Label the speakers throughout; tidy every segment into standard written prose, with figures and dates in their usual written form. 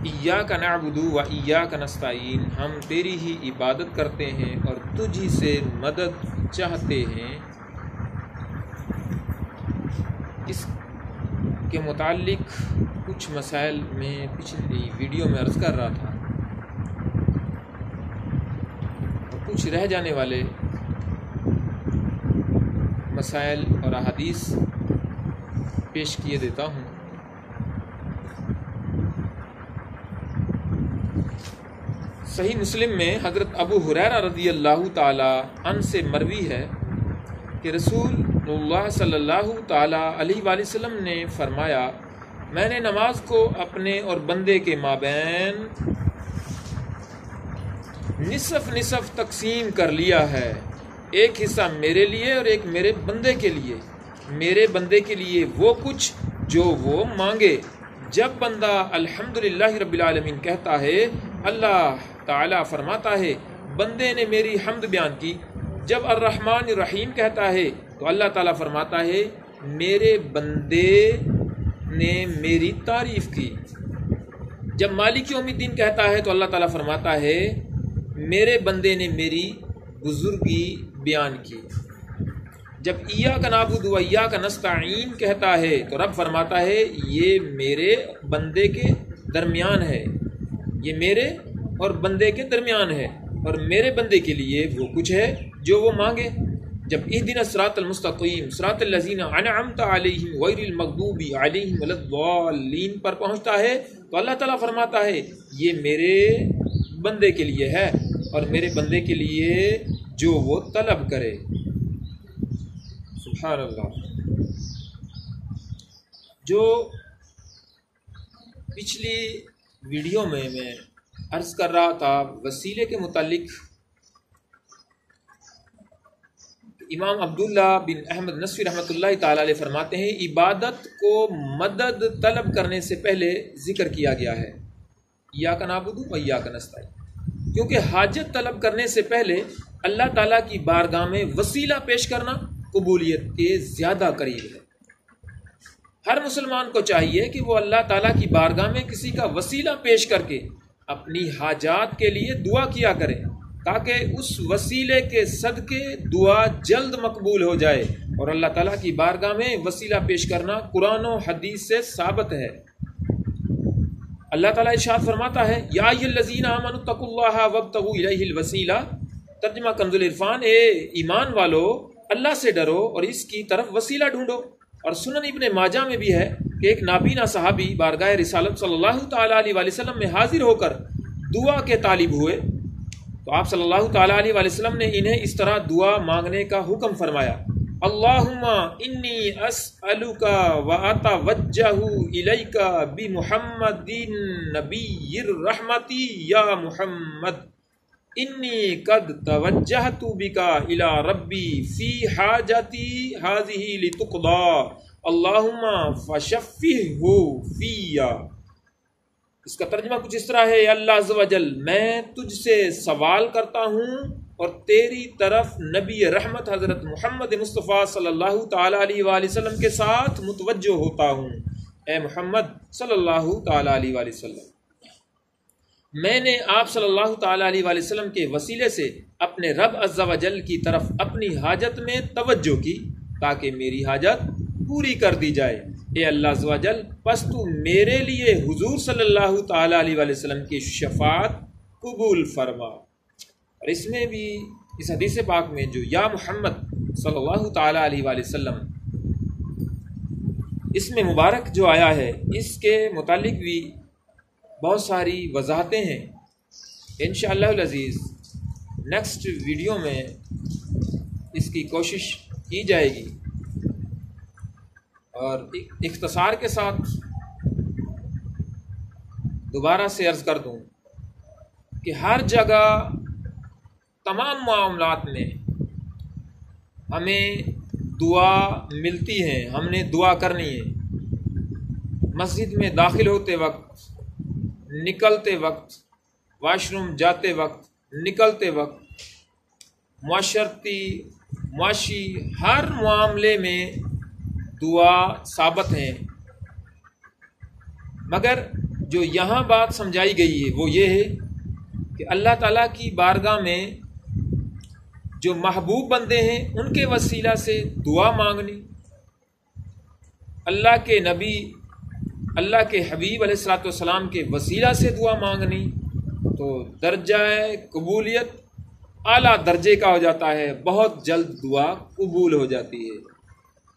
Speaker 1: ایاک نعبد و ایاک نستعین، ہم تیری ہی عبادت کرتے ہیں اور تجھ ہی سے مدد چاہتے ہیں۔ اس کے متعلق کچھ مسائل میں پچھلی ویڈیو میں عرض کر رہا تھا، اور کچھ رہ جانے والے مسائل اور احادیث پیش کیے دیتا ہوں۔ صحیح مسلم میں حضرت ابو ہریرہ رضی اللہ تعالی عنہ سے مروی ہے کہ رسول اللہ صلی اللہ تعالی علیہ وآلہ وسلم نے فرمایا، میں نے نماز کو اپنے اور بندے کے مابین نصف نصف تقسیم کر لیا ہے، ایک حصہ میرے لیے اور ایک میرے بندے کے لیے، میرے بندے کے لیے وہ کچھ جو وہ مانگے۔ جب بندہ الحمدللہ رب العالمین کہتا ہے، اللہ تعالیٰ فرماتا ہے بندے نے میری حمد بیان کی۔ جب الرحمن الرحیم کہتا ہے تو اللہ تعالیٰ فرماتا ہے میرے بندے نے میری تعریف کی۔ جب مالک یوم الدین کہتا ہے تو اللہ تعالیٰ فرماتا ہے میرے بندے نے میری بزرگی بیان کی۔ جب ایاک نعبد و ایاک نستعین کہتا ہے تو رب فرماتا ہے یہ میرے بندے کے درمیان ہے، یہ میرے اور بندے کے درمیان ہے، اور میرے بندے کے لیے وہ کچھ ہے جو وہ مانگے۔ جب اہدنا الصراط المستقیم صراط الذین انعمت علیہم غیر المغضوب علیہم ولا الضالین پر پہنچتا ہے تو اللہ تعالیٰ فرماتا ہے یہ میرے بندے کے لیے ہے اور میرے بندے کے لیے جو وہ طلب کرے۔ سبحان اللہ۔ جو پچھلی ویڈیو میں عرض کر رہا تھا وسیلے کے متعلق، امام عبداللہ بن احمد نصفی رحمۃ اللہ تعالی علیہ فرماتے ہیں عبادت کو مدد طلب کرنے سے پہلے ذکر کیا گیا ہے، ایاک نعبد و ایاک نستعین، کیونکہ حاجت طلب کرنے سے پہلے اللہ تعالیٰ کی بارگاہ میں وسیلہ پیش کرنا قبولیت کے زیادہ قریب ہے۔ ہر مسلمان کو چاہیے کہ وہ اللہ تعالیٰ کی بارگاہ میں کسی کا وسیلہ پیش کر کے اپنی حاجات کے لیے دعا کیا کرے، تاکہ اس وسیلے کے صدقے دعا جلد مقبول ہو جائے، اور اللہ تعالیٰ کی بارگاہ میں وسیلہ پیش کرنا قرآن و حدیث سے ثابت ہے۔ اللہ تعالیٰ ارشاد فرماتا ہے یا ایھا الذین آمنوا اتقوا اللہ وابتغوا الیہ الوسیلہ، ترجمہ کنز العرفان، اے ایمان والو اللہ سے ڈرو اور اس کی طرف وسیلہ ڈھونڈو۔ اور سنن ابن ماجہ میں بھی ہے کہ ایک نابینا صحابی بارگاہ رسالت صلی اللہ تعالیٰ علیہ وآلہ وسلم میں حاضر ہو کر دعا کے طالب ہوئے تو آپ صلی اللہ تعالیٰ علیہ وآلہ وسلم نے انہیں اس طرح دعا مانگنے کا حکم فرمایا، اللہم انی اسألک واتوجہ الیک بمحمد نبی الرحمت یا محمد انی قد توجہت بک الی ربی فی حاجتی ہذہ لتقضی اللہم فشفہ فی۔ اس کا ترجمہ کچھ اس طرح ہے، اے اللہ عز و جل میں تجھ سے سوال کرتا ہوں اور تیری طرف نبی رحمت حضرت محمد مصطفیٰ صلی اللہ تعالیٰ علیہ وآلہ وسلم کے ساتھ متوجہ ہوتا ہوں۔ اے محمد صلی اللہ تعالیٰ علیہ وآلہ وسلم، میں نے آپ صلی اللہ تعالیٰ علیہ وآلہ وسلم کے وسیلے سے اپنے رب عز و جل کی طرف اپنی حاجت میں توجہ کی تاکہ میری حاجت پوری کر دی جائے۔ اے اللہ عز و جل پس تو میرے لیے حضور صلی اللہ تعالیٰ علیہ وآلہ وسلم کی شفاعت قبول فرما۔ اور اس میں بھی اس حدیث پاک میں جو یا محمد صلی اللہ تعالیٰ علیہ وآلہ وسلم اس میں مبارک جو آیا ہے، اس کے متعلق بھی بہت ساری وضاحتیں ہیں۔ انشاءاللہ العزیز نیکسٹ ویڈیو میں اس کی کوشش کی جائے گی، اور اختصار کے ساتھ دوبارہ سے عرض کر دوں کہ ہر جگہ تمام معاملات میں ہمیں دعا ملتی ہے، ہم نے دعا کرنی ہے۔ مسجد میں داخل ہوتے وقت، نکلتے وقت، واش روم جاتے وقت، نکلتے وقت، معاشرتی معاشی ہر معاملے میں دعا ثابت ہیں۔ مگر جو یہاں بات سمجھائی گئی ہے وہ یہ ہے کہ اللہ تعالیٰ کی بارگاہ میں جو محبوب بندے ہیں ان کے وسیلہ سے دعا مانگنی، اللہ کے نبی اللہ کے حبیب علیہ الصلوۃ والسلام کے وسیلہ سے دعا مانگنی، تو درجہ قبولیت اعلیٰ درجے کا ہو جاتا ہے، بہت جلد دعا قبول ہو جاتی ہے۔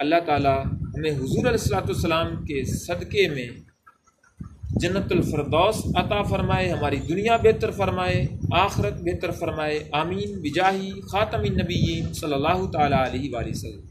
Speaker 1: اللہ تعالیٰ ہمیں حضور علیہ الصلوۃ والسلام کے صدقے میں جنت الفردوس عطا فرمائے، ہماری دنیا بہتر فرمائے، آخرت بہتر فرمائے، آمین بجاہی خاتم النبیین صلی اللہ تعالیٰ علیہ وآلہ وسلم۔